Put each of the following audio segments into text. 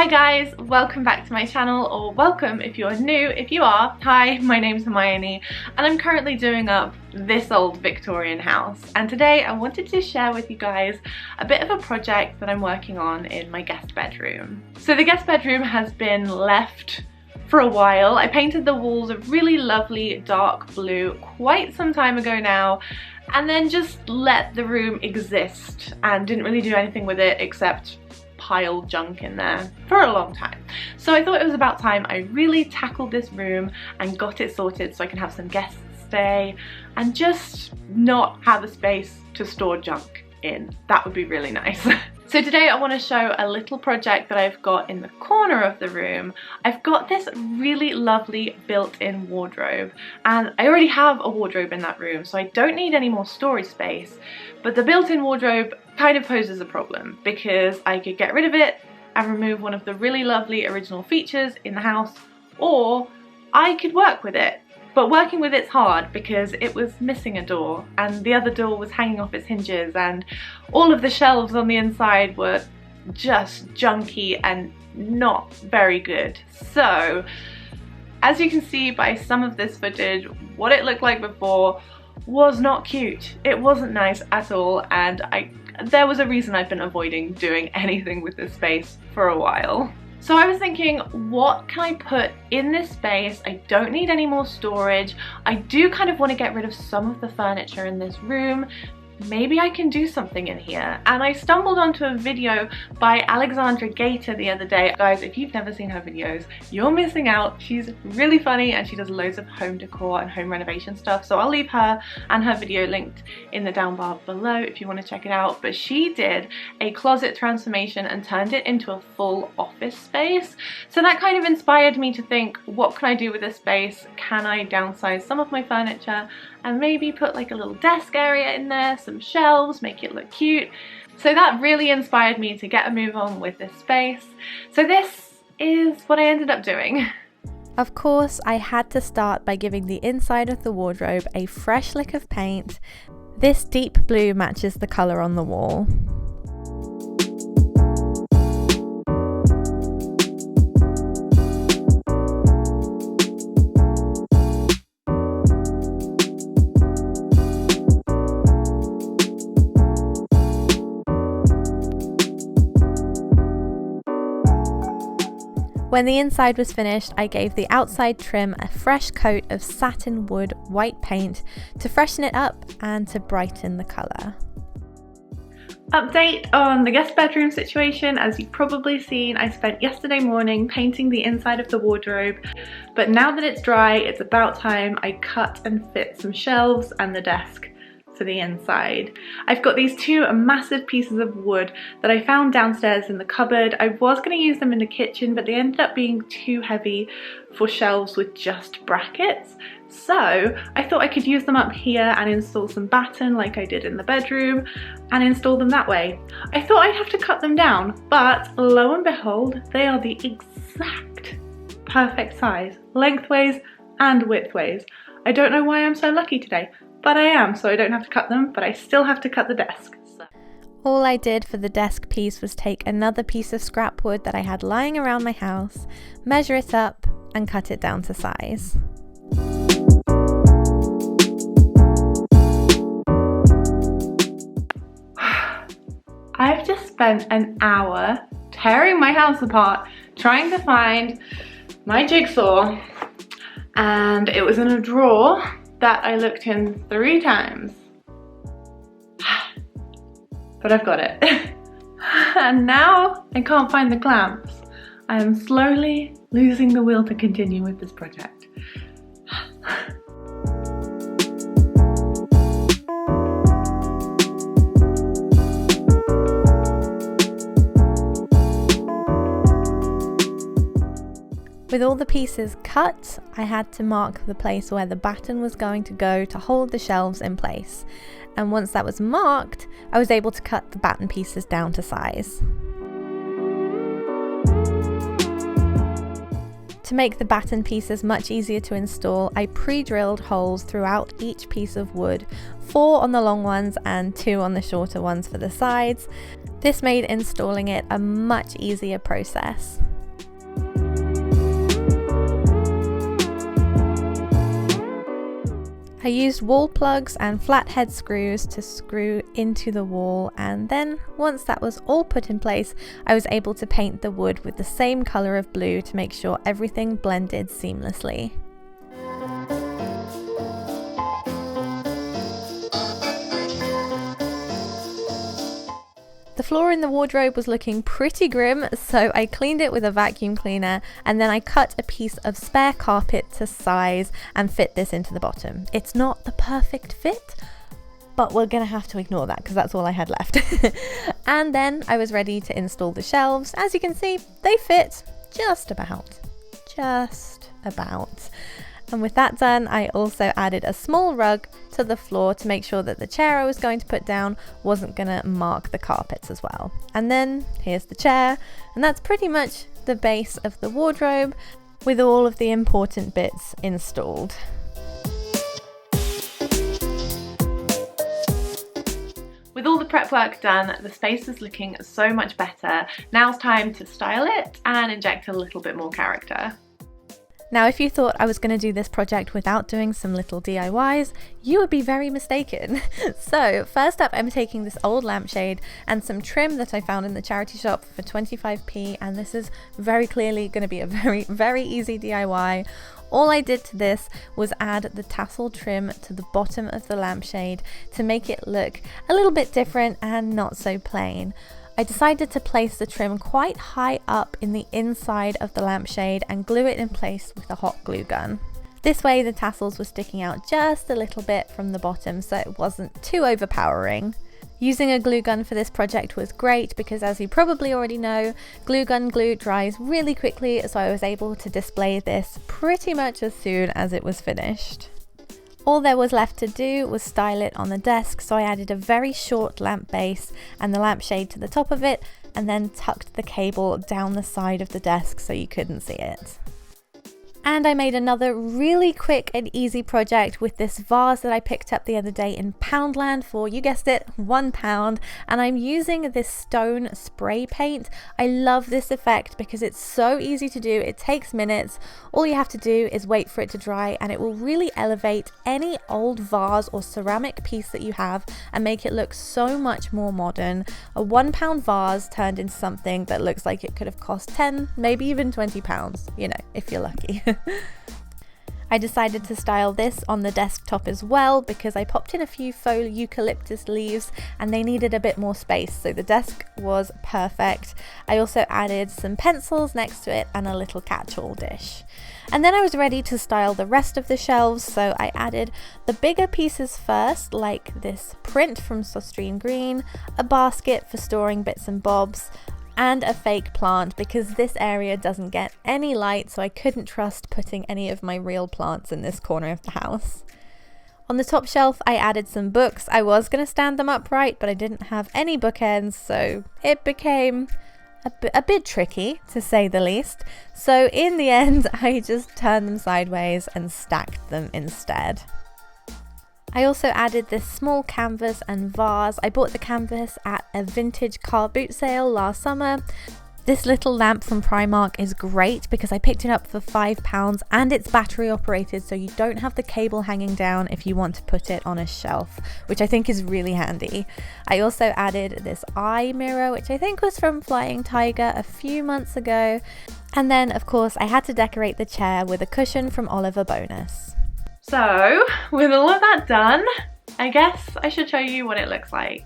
Hi guys, welcome back to my channel, or welcome if you're new. If you are, hi, my name's Hermione and I'm currently doing up this old Victorian house, and today I wanted to share with you guys a bit of a project that I'm working on in my guest bedroom. So the guest bedroom has been left for a while. I painted the walls a really lovely dark blue quite some time ago now, and then just let the room exist and didn't really do anything with it except pile junk in there for a long time. So I thought it was about time I really tackled this room and got it sorted so I can have some guests stay and just not have a space to store junk in. That would be really nice. So today I want to show a little project that I've got in the corner of the room. I've got this really lovely built-in wardrobe, and I already have a wardrobe in that room, so I don't need any more storage space. But the built-in wardrobe kind of poses a problem because I could get rid of it and remove one of the really lovely original features in the house, or I could work with it. But working with it's hard because it was missing a door and the other door was hanging off its hinges and all of the shelves on the inside were just junky and not very good. So as you can see by some of this footage, what it looked like before was not cute. It wasn't nice at all, and there was a reason I've been avoiding doing anything with this space for a while. So I was thinking, what can I put in this space? I don't need any more storage. I do kind of want to get rid of some of the furniture in this room. Maybe I can do something in here. And I stumbled onto a video by Alexandra the other day. Guys, if you've never seen her videos, you're missing out. She's really funny and she does loads of home decor and home renovation stuff. So I'll leave her and her video linked in the down bar below if you want to check it out. But she did a closet transformation and turned it into a full office space. So that kind of inspired me to think, what can I do with this space? Can I downsize some of my furniture and maybe put like a little desk area in there, some shelves, make it look cute? So that really inspired me to get a move on with this space. So this is what I ended up doing. Of course, I had to start by giving the inside of the wardrobe a fresh lick of paint. This deep blue matches the colour on the wall. When the inside was finished, I gave the outside trim a fresh coat of satin wood white paint to freshen it up and to brighten the colour. Update on the guest bedroom situation. As you've probably seen, I spent yesterday morning painting the inside of the wardrobe, but now that it's dry, it's about time I cut and fit some shelves and the desk for the inside. I've got these two massive pieces of wood that I found downstairs in the cupboard. I was going to use them in the kitchen, but they ended up being too heavy for shelves with just brackets. So I thought I could use them up here and install some batten like I did in the bedroom and install them that way. I thought I'd have to cut them down, but lo and behold, they are the exact perfect size, lengthways and widthways. I don't know why I'm so lucky today, but I am, so I don't have to cut them, but I still have to cut the desk. All I did for the desk piece was take another piece of scrap wood that I had lying around my house, measure it up and cut it down to size. I've just spent an hour tearing my house apart trying to find my jigsaw, and it was in a drawer that I looked in 3 times. But I've got it. And now I can't find the clamps. I am slowly losing the will to continue with this project. With all the pieces cut, I had to mark the place where the batten was going to go to hold the shelves in place. And once that was marked, I was able to cut the batten pieces down to size. To make the batten pieces much easier to install, I pre-drilled holes throughout each piece of wood, 4 on the long ones and 2 on the shorter ones for the sides. This made installing it a much easier process. I used wall plugs and flathead screws to screw into the wall, and then once that was all put in place, I was able to paint the wood with the same colour of blue to make sure everything blended seamlessly. The floor in the wardrobe was looking pretty grim, so I cleaned it with a vacuum cleaner, and then I cut a piece of spare carpet to size and fit this into the bottom. It's not the perfect fit, but we're gonna have to ignore that because that's all I had left. And then I was ready to install the shelves. As you can see, they fit just about. And with that done, I also added a small rug to the floor to make sure that the chair I was going to put down wasn't going to mark the carpets as well. And then here's the chair, and that's pretty much the base of the wardrobe with all of the important bits installed. With all the prep work done, the space is looking so much better. Now's time to style it and inject a little bit more character. Now, if you thought I was going to do this project without doing some little DIYs, you would be very mistaken. So first up, I'm taking this old lampshade and some trim that I found in the charity shop for 25p, and this is very clearly going to be a very easy DIY. All I did to this was add the tassel trim to the bottom of the lampshade to make it look a little bit different and not so plain. I decided to place the trim quite high up in the inside of the lampshade and glue it in place with a hot glue gun. This way the tassels were sticking out just a little bit from the bottom so it wasn't too overpowering. Using a glue gun for this project was great because, as you probably already know, glue gun glue dries really quickly, so I was able to display this pretty much as soon as it was finished. All there was left to do was style it on the desk, so I added a very short lamp base and the lampshade to the top of it, and then tucked the cable down the side of the desk so you couldn't see it. And I made another really quick and easy project with this vase that I picked up the other day in Poundland for, you guessed it, £1. And I'm using this stone spray paint. I love this effect because it's so easy to do. It takes minutes. All you have to do is wait for it to dry, and it will really elevate any old vase or ceramic piece that you have and make it look so much more modern. A £1 vase turned into something that looks like it could have cost 10, maybe even £20, you know, if you're lucky. I decided to style this on the desktop as well because I popped in a few faux eucalyptus leaves and they needed a bit more space, so the desk was perfect. I also added some pencils next to it and a little catch-all dish. And then I was ready to style the rest of the shelves, so I added the bigger pieces first, like this print from Sostrine Green, a basket for storing bits and bobs, and a fake plant because this area doesn't get any light, so I couldn't trust putting any of my real plants in this corner of the house. On the top shelf I added some books. I was going to stand them upright, but I didn't have any bookends, so it became a bit tricky to say the least. So in the end I just turned them sideways and stacked them instead. I also added this small canvas and vase. I bought the canvas at a vintage car boot sale last summer. This little lamp from Primark is great because I picked it up for £5 and it's battery operated, so you don't have the cable hanging down if you want to put it on a shelf, which I think is really handy. I also added this eye mirror, which I think was from Flying Tiger a few months ago. And then of course I had to decorate the chair with a cushion from Oliver Bonus. So, with all of that done, I guess I should show you what it looks like.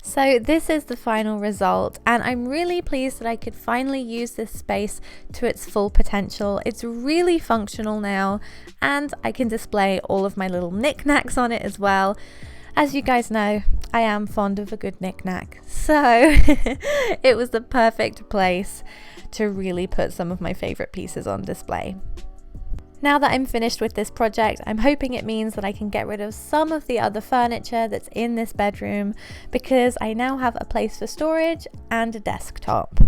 So this is the final result, and I'm really pleased that I could finally use this space to its full potential. It's really functional now, and I can display all of my little knickknacks on it as well. As you guys know, I am fond of a good knick-knack, so it was the perfect place to really put some of my favourite pieces on display. Now that I'm finished with this project, I'm hoping it means that I can get rid of some of the other furniture that's in this bedroom because I now have a place for storage and a desktop.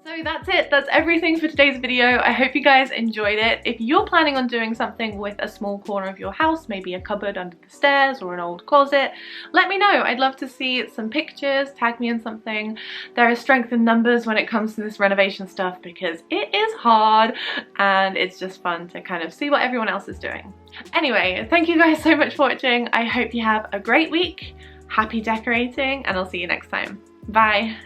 So So that's it, that's everything for today's video. I hope you guys enjoyed it. If you're planning on doing something with a small corner of your house, maybe a cupboard under the stairs or an old closet, let me know. I'd love to see some pictures, tag me in something. There is strength in numbers when it comes to this renovation stuff because it is hard and it's just fun to kind of see what everyone else is doing. Anyway, thank you guys so much for watching. I hope you have a great week, happy decorating, and I'll see you next time. Bye!